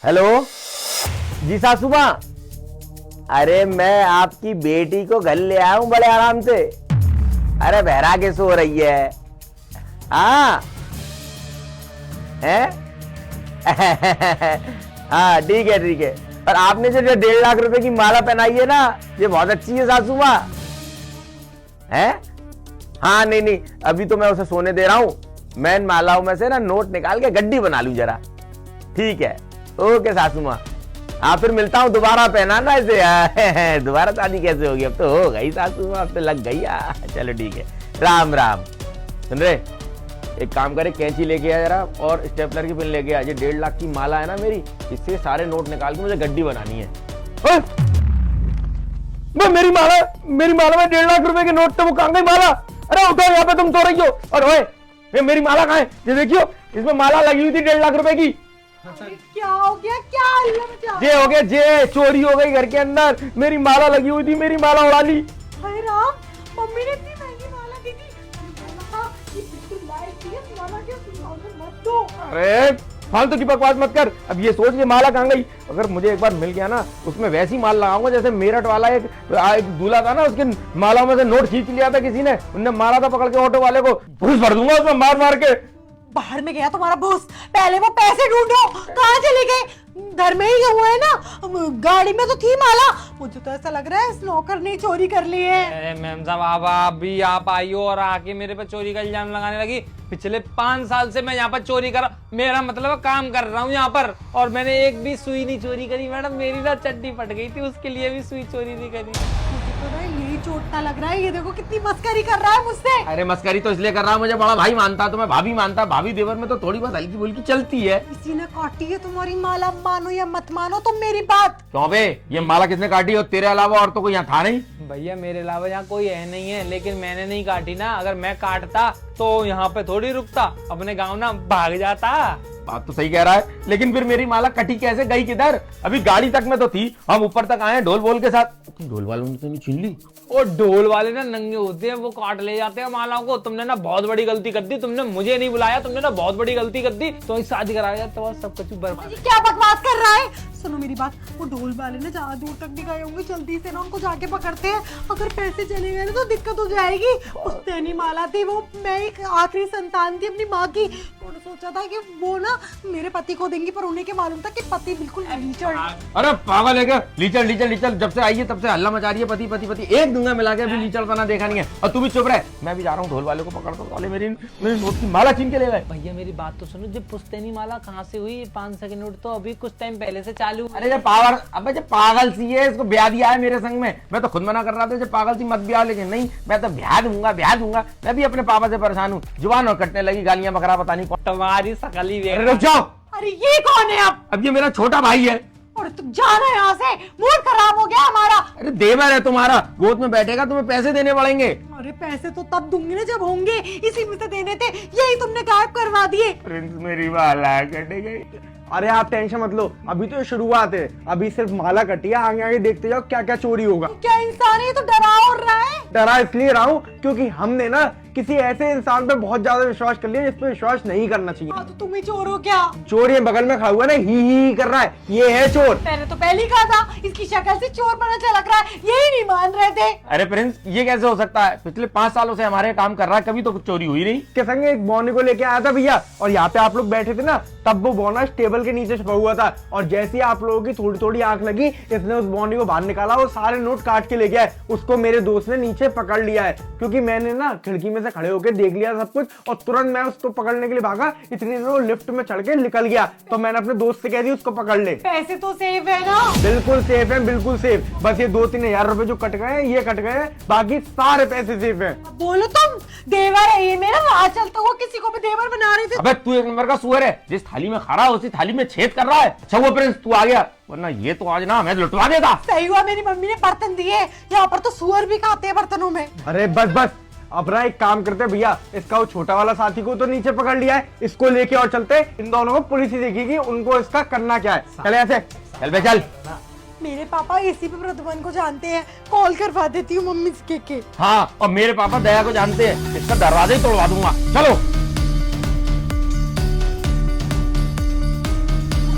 Hello जी सासू माँ, अरे मैं आपकी बेटी को घर ले आया हूं बड़े आराम से। अरे बहरा के सो रही है। हाँ है हाँ ठीक है ठीक है। और आपने जो 1.5 लाख रुपए की माला पहनाई है ना, ये बहुत अच्छी है सासू माँ। है हाँ नहीं नहीं, अभी तो मैं उसे सोने दे रहा हूं। मैं इन मालाओं में से ना नोट निकाल के गड्डी बना लूं जरा। ठीक है ओके सासू माँ, हाँ फिर मिलता हूँ दोबारा। पहनाना इसे। दोबारा शादी कैसे होगी, अब तो हो गई सासू माँ, अब तो लग गई। चलो ठीक है, राम राम। सुन रहे, एक काम करे, कैंची लेके आ जरा और स्टेपलर की पिन लेके आ। ये 1.5 लाख की माला है ना मेरी, इससे सारे नोट निकाल के मुझे गड्डी बनानी है। मेरी माला में 1.5 लाख रुपए के नोट थे, वो कहाँ गई माला? अरे उठो, यहाँ पे तुम सो रही हो। और ओए मेरी माला कहाँ है? ये देखियो, इसमें माला लगी हुई थी 1.5 लाख रुपए की। क्या हो गया? क्या जे हो गया, जे चोरी हो गई घर के अंदर। मेरी माला लगी हुई थी, मेरी माला उड़ा ली। हाय राम, मम्मी ने इतनी महंगी माला दी थी। ये बिल्कुल लायक थी, इस माला के मत दो। अरे फालतू की बकवास मत कर। अब ये सोच ये माला कहाँ गई। अगर मुझे एक बार मिल गया ना, उसमें वैसी माल लगाऊंगा जैसे मेरठ वाला एक दूल्हा था ना, उसके माला में से नोट खींच लिया था किसी ने, उनने मारा था पकड़ के ऑटो वाले को, घूस भर दूंगा उसमें मार मार के। बाहर में गया तुम्हारा बॉस, पहले वो पैसे ढूंढो। कहाँ चले गए? घर में ही हुए हैं ना, गाड़ी में तो थी माला। मुझे तो ऐसा लग रहा है इस नौकर ने चोरी कर ली है। मैम साहब आप भी आप आई हो और आके मेरे पे चोरी का इल्जाम लगाने लगी। पिछले 5 साल से मैं यहाँ पर चोरी कर, मेरा मतलब काम कर रहा हूँ यहाँ पर, और मैंने एक भी सुई नहीं चोरी करी। मैडम मेरी ना चड्डी फट गई थी, उसके लिए भी सुई चोरी नहीं करी। मुझे तो ना यही चोटता लग रहा है। ये देखो कितनी मस्करी कर रहा है मुझसे। अरे मस्करी तो इसलिए कर रहा हूँ, मुझे बड़ा भाई मानता तो मैं भाभी मानता। भाभी देवर में तो थोड़ी बहुत हल्की फुल्की चलती है। किसी ने काटी है तुम्हारी माला, मानो या मत मानो तुम मेरी बात। क्यों बे, ये माला किसने काटी? और तेरे अलावा और तो कोई यहाँ था नहीं? भैया मेरे अलावा यहाँ कोई है नहीं है, लेकिन मैंने नहीं काटी ना। अगर मैं काटता तो यहाँ पे थोड़ी रुकता, अपने गाँव ना भाग जाता। बात तो सही कह रहा है, लेकिन फिर मेरी माला कटी कैसे, गई किधर? अभी गाड़ी तक में तो थी, हम ऊपर तक आए ढोल बोल के साथ। ढोल वालों ने तो नहीं छीन ली? और ढोल वाले ना नंगे होते हैं, वो काट ले जाते हैं मालाओं को। तुमने ना बहुत बड़ी गलती कर दी, तुमने मुझे नहीं बुलाया, तुमने ना बहुत बड़ी गलती कर दी। तो शादी कराया तो सब कुछ बर्बाद। ये क्या बकवास कर रहा है? सुनो मेरी बात, वो ढोल वाले ना ज्यादा दूर तक नहीं गए होंगे, जल्दी से ना उनको जाके पकड़ते हैं। अगर पैसे चले गए ना तो दिक्कत हो जाएगी। पुश्तैनी माला थी वो, मैं एक आखिरी संतान थी अपनी माँ की। उन्होंने सोचा था कि वो ना मेरे पति को देंगी, पर उन्हें क्या मालूम था कि पति बिल्कुल लीचड़। अरे पागल है क्या? लीचड़ लीचड़ लीचड़ जब से आई है तब से हल्ला मचा रही है, पति पति पति एक दूंगा मिला के। अभी लीचड़ का ना देखा नहीं है। और तू भी चुप रहे, मैं भी जा रहा हूँ ढोल वाले को पकड़ दो। वाले मेरी नोट की माला छीन के ले गए। भैया मेरी बात तो सुनो, जब पुश्तैनी माला कहाँ से हुई? 500 के नोट तो अभी कुछ टाइम पहले से चालू। अरे जब पावर, अब जब पागल सी है, इसको ब्याह दिया है मेरे संग में। मैं तो खुद मना कर रहा था जब पागल सी मत ब्याह, लेकिन नहीं, मैं तो ब्याह दूंगा ब्याह दूंगा। मैं भी अपने पापा से परेशान हूँ, जुबान और कटने लगी, गालियां बकरा पता नहीं कौन। तुम्हारी शकल ही देख। अरे रुक जाओ, अरे ये कौन है? अब ये मेरा छोटा भाई है। और तुम जाना यहाँ से, मूड खराब हो गया हमारा। अरे देवर है तुम्हारा, गोद में बैठेगा, तुम्हें पैसे देने पड़ेंगे। अरे पैसे तो तब दूंगी ना जब होंगे, इसी में से देने थे, यही तुमने गायब करवा दिए। प्रिंस मेरी माला कट गई। अरे आप टेंशन मत लो, अभी तो ये शुरुआत है, अभी सिर्फ माला कटी है। आगे आगे देखते जाओ क्या क्या चोरी होगा। क्या इंसान है? ये तो डरा और रहा है। डरा इसलिए रहा हूँ क्योंकि हमने ना किसी ऐसे इंसान पे बहुत ज्यादा विश्वास कर लिया जिस पे विश्वास नहीं करना चाहिए। हाँ तो तुम ही चोर हो क्या? चोर ये बगल में खड़ा हुआ ना, ही कर रहा है, ये है चोर। मैंने तो पहले ही कहा था, इसकी शक्ल से चोर बना लग रहा है, यही नहीं मान रहे थे। अरे प्रिंस ये कैसे हो सकता है? पिछले 5 सालों से हमारे काम कर रहा है, कभी तो कुछ चोरी हुई नहीं। के संग एक बौने को लेके आया था भैया, और यहाँ पे आप लोग बैठे थे ना, तब वो बौना टेबल के नीचे छुपा हुआ था। और जैसे ही आप लोगों की थोड़ी थोड़ी आंख लगी, इसने उस बौनी को बाहर निकाला और सारे नोट काट के ले गया है। उसको मेरे दोस्त ने नीचे पकड़ लिया है, क्योंकि मैंने ना खिड़की में से खड़े होकर देख लिया सब कुछ, और तुरंत मैं उसको पकड़ने के लिए भागा। इतनी देर वो लिफ्ट में चढ़ के निकल गया, तो मैंने अपने दोस्त से कह दिया उसको पकड़ ले। पैसे तो सेफ है ना? बिल्कुल सेफ है, बिल्कुल सेफ। बस ये 2-3 हजार रुपए जो कट गए हैं, ये कट गए हैं, बाकी सारे पैसे सेफ है। बोलो तुम, देवर है ये मेरा, राह चलता हुआ किसी को भी देवर बना रहे थे। अबे तू एक नंबर का सुअर है, जिस थाली में खड़ा उसी थाली में छेद कर रहा है। अच्छा हुआ प्रिंस तू आ गया, वरना ये तो आज ना हमें लुटवा देता। सही हुआ मेरी मम्मी ने बर्तन दिए, यहाँ पर तो सुअर भी खाते हैं बर्तनों में। अरे बस बस, अब ना एक काम करते हैं भैया, इसका वो छोटा वाला साथी को तो नीचे पकड़ लिया है, इसको लेके और चलते हैं। इन दोनों को पुलिस ही देखेगी, उनको इसका करना क्या है। चले ऐसे, चल बे चल। मेरे पापा एसीपी प्रद्युमन को जानते हैं, कॉल करवा देती हूँ मम्मी के। हाँ और मेरे पापा दया को जानते हैं, इसका दरवाजा ही तोड़वा दूंगा। चलो।